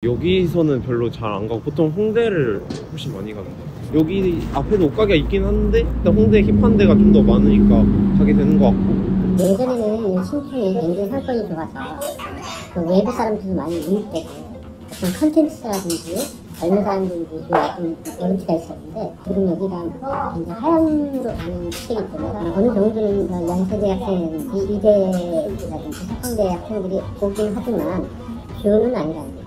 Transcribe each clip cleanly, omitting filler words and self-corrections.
여기서는 별로 잘 안 가고 보통 홍대를 훨씬 많이 가는데, 여기 앞에도 옷가게가 있긴 한데 일단 홍대 힙한 데가 좀 더 많으니까 가게 되는 것 같고. 예전에는 신촌이 굉장히 상권이 좋아서 그 외부 사람들도 많이 유입되고 어떤 컨텐츠라든지 젊은 사람들이 좀 여론치가 있었는데, 지금 여기가 굉장히 하향으로 가는 추세이기 때문에 어느 정도는 연세대 학생, 이대라든지 서강대 학생들이 오긴 하지만 주는 아니라는 거예요.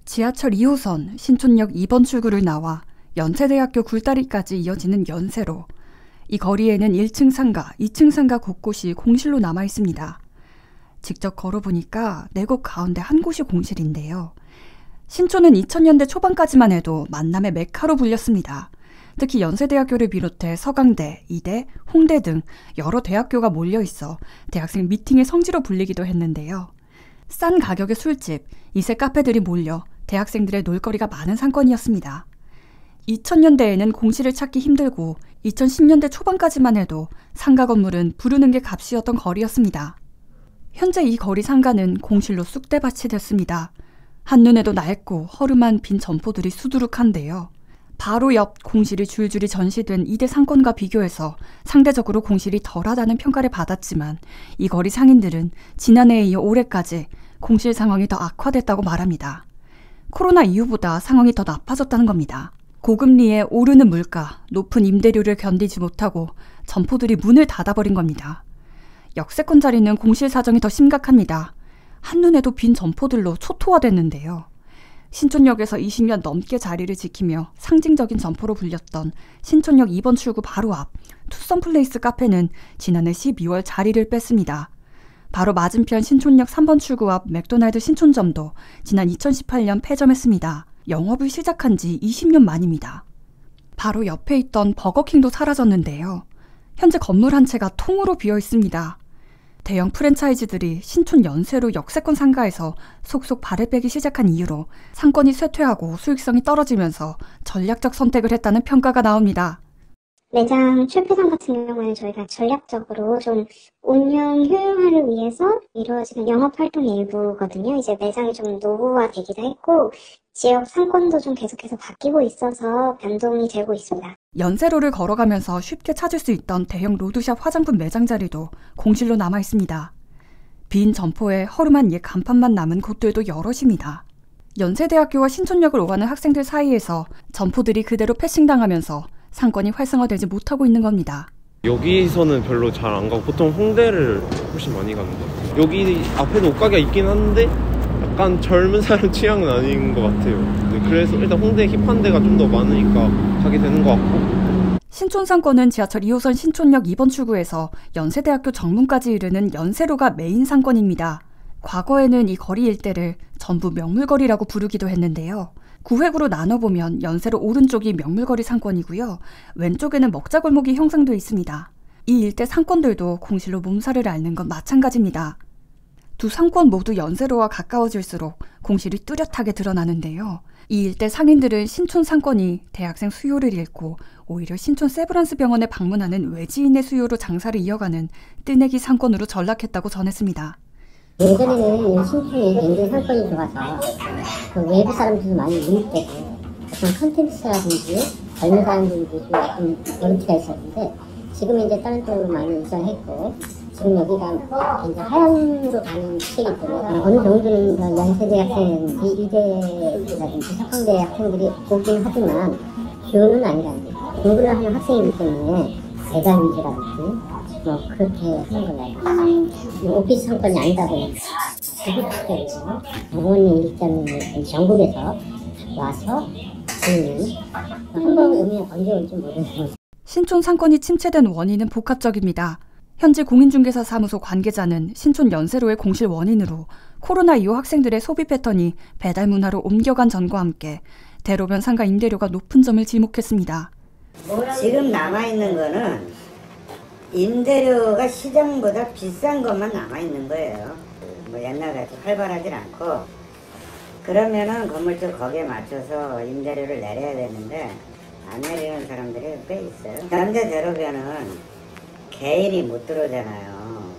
지하철 2호선 신촌역 2번 출구를 나와 연세대학교 굴다리까지 이어지는 연세로. 이 거리에는 1층 상가, 2층 상가 곳곳이 공실로 남아 있습니다. 직접 걸어보니까 네 곳 가운데 한 곳이 공실인데요. 신촌은 2000년대 초반까지만 해도 만남의 메카로 불렸습니다. 특히 연세대학교를 비롯해 서강대, 이대, 홍대 등 여러 대학교가 몰려있어 대학생 미팅의 성지로 불리기도 했는데요. 싼 가격의 술집, 2세 카페들이 몰려 대학생들의 놀거리가 많은 상권이었습니다. 2000년대에는 공실을 찾기 힘들고 2010년대 초반까지만 해도 상가 건물은 부르는 게 값이었던 거리였습니다. 현재 이 거리 상가는 공실로 쑥대밭이 됐습니다. 한눈에도 낡고 허름한 빈 점포들이 수두룩한데요. 바로 옆 공실이 줄줄이 전시된 이대 상권과 비교해서 상대적으로 공실이 덜하다는 평가를 받았지만, 이 거리 상인들은 지난해에 이어 올해까지 공실 상황이 더 악화됐다고 말합니다. 코로나 이후보다 상황이 더 나빠졌다는 겁니다. 고금리에 오르는 물가, 높은 임대료를 견디지 못하고 점포들이 문을 닫아버린 겁니다. 역세권 자리는 공실 사정이 더 심각합니다. 한눈에도 빈 점포들로 초토화됐는데요. 신촌역에서 20년 넘게 자리를 지키며 상징적인 점포로 불렸던 신촌역 2번 출구 바로 앞 투썸플레이스 카페는 지난해 12월 자리를 뺐습니다. 바로 맞은편 신촌역 3번 출구 앞 맥도날드 신촌점도 지난 2018년 폐점했습니다. 영업을 시작한 지 20년 만입니다. 바로 옆에 있던 버거킹도 사라졌는데요. 현재 건물 한 채가 통으로 비어 있습니다. 대형 프랜차이즈들이 신촌 연세로 역세권 상가에서 속속 발을 빼기 시작한 이후로 상권이 쇠퇴하고 수익성이 떨어지면서 전략적 선택을 했다는 평가가 나옵니다. 매장 출폐상 같은 경우에는 저희가 전략적으로 좀 운영 효율화를 위해서 이루어지는 영업활동의 일부거든요. 이제 매장이 좀 노후화되기도 했고 지역 상권도 좀 계속해서 바뀌고 있어서 변동이 되고 있습니다. 연세로를 걸어가면서 쉽게 찾을 수 있던 대형 로드샵 화장품 매장 자리도 공실로 남아 있습니다. 빈 점포에 허름한 옛 간판만 남은 곳들도 여럿입니다. 연세대학교와 신촌역을 오가는 학생들 사이에서 점포들이 그대로 패싱당하면서 상권이 활성화되지 못하고 있는 겁니다. 여기서는 별로 잘 안 가고 보통 홍대를 훨씬 많이 가는 것 같아요. 여기 앞에도 옷가게가 있긴 한데 약간 젊은 사람 취향은 아닌 것 같아요. 그래서 일단 홍대 힙한 데가 좀 더 많으니까 가게 되는 것 같고. 신촌 상권은 지하철 2호선 신촌역 2번 출구에서 연세대학교 정문까지 이르는 연세로가 메인 상권입니다. 과거에는 이 거리 일대를 전부 명물거리라고 부르기도 했는데요. 구획으로 나눠보면 연세로 오른쪽이 명물거리 상권이고요. 왼쪽에는 먹자골목이 형성되어 있습니다. 이 일대 상권들도 공실로 몸살을 앓는 건 마찬가지입니다. 두 상권 모두 연세로와 가까워질수록 공실이 뚜렷하게 드러나는데요. 이 일대 상인들은 신촌 상권이 대학생 수요를 잃고 오히려 신촌 세브란스 병원에 방문하는 외지인의 수요로 장사를 이어가는 뜨내기 상권으로 전락했다고 전했습니다. 예전에는 신촌이 굉장히 상권이 좋아서 그 외부 사람들도 많이 유입되고 어떤 컨텐츠라든지 젊은 사람들이 좀 여론치가 있었는데, 지금 이제 다른 쪽으로 많이 이전했고 지금 여기가 굉장히 하향으로 가는 추세이기 때문에 어느 정도는 연세대 학생, 이대라든지 서강대 학생들이 오긴 하지만 주는 아니라는 거예요. 공부를 하는 학생이기 때문에 대단지라든지 뭐 그렇게 하는 걸로 오피스 상권이 아니다 보니까 그것도 부모님 일자는 전국에서 와서 한번 오면 언제 올지 모르는. 신촌 상권이 침체된 원인은 복합적입니다. 현재 공인중개사 사무소 관계자는 신촌 연세로의 공실 원인으로 코로나 이후 학생들의 소비 패턴이 배달 문화로 옮겨간 점과 함께 대로변 상가 임대료가 높은 점을 지목했습니다. 지금 남아있는 거는 임대료가 시장보다 비싼 것만 남아있는 거예요. 뭐 옛날같이 활발하진 않고, 그러면은 건물주 거기에 맞춰서 임대료를 내려야 되는데 안 내리는 사람들이 꽤 있어요. 현재 대로변은 개인이 못 들어오잖아요.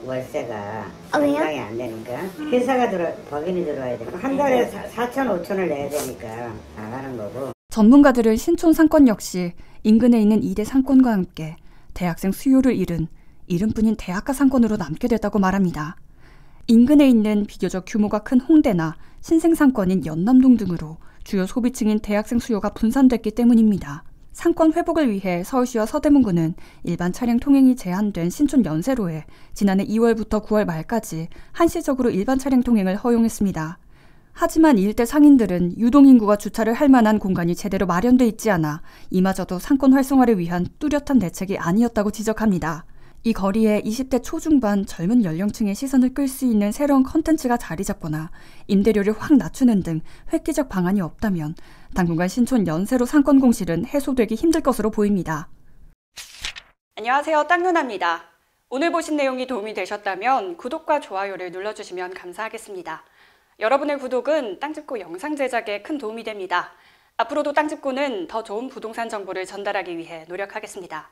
월세가 왜요? 감당이 안 되니까 회사가 법인이 들어와야 되고 한 달에 4천 5천을 내야 되니까 나가는 거고. 전문가들은 신촌 상권 역시 인근에 있는 2대 상권과 함께 대학생 수요를 잃은 이름뿐인 대학가 상권으로 남게 됐다고 말합니다. 인근에 있는 비교적 규모가 큰 홍대나 신생 상권인 연남동 등으로 주요 소비층인 대학생 수요가 분산됐기 때문입니다. 상권 회복을 위해 서울시와 서대문구는 일반 차량 통행이 제한된 신촌 연세로에 지난해 2월부터 9월 말까지 한시적으로 일반 차량 통행을 허용했습니다. 하지만 이 일대 상인들은 유동인구가 주차를 할 만한 공간이 제대로 마련돼 있지 않아 이마저도 상권 활성화를 위한 뚜렷한 대책이 아니었다고 지적합니다. 이 거리에 20대 초중반 젊은 연령층의 시선을 끌 수 있는 새로운 컨텐츠가 자리 잡거나 임대료를 확 낮추는 등 획기적 방안이 없다면 당분간 신촌 연세로 상권 공실은 해소되기 힘들 것으로 보입니다. 안녕하세요. 땅누나입니다. 오늘 보신 내용이 도움이 되셨다면 구독과 좋아요를 눌러주시면 감사하겠습니다. 여러분의 구독은 땅짚고 영상 제작에 큰 도움이 됩니다. 앞으로도 땅짚고는 더 좋은 부동산 정보를 전달하기 위해 노력하겠습니다.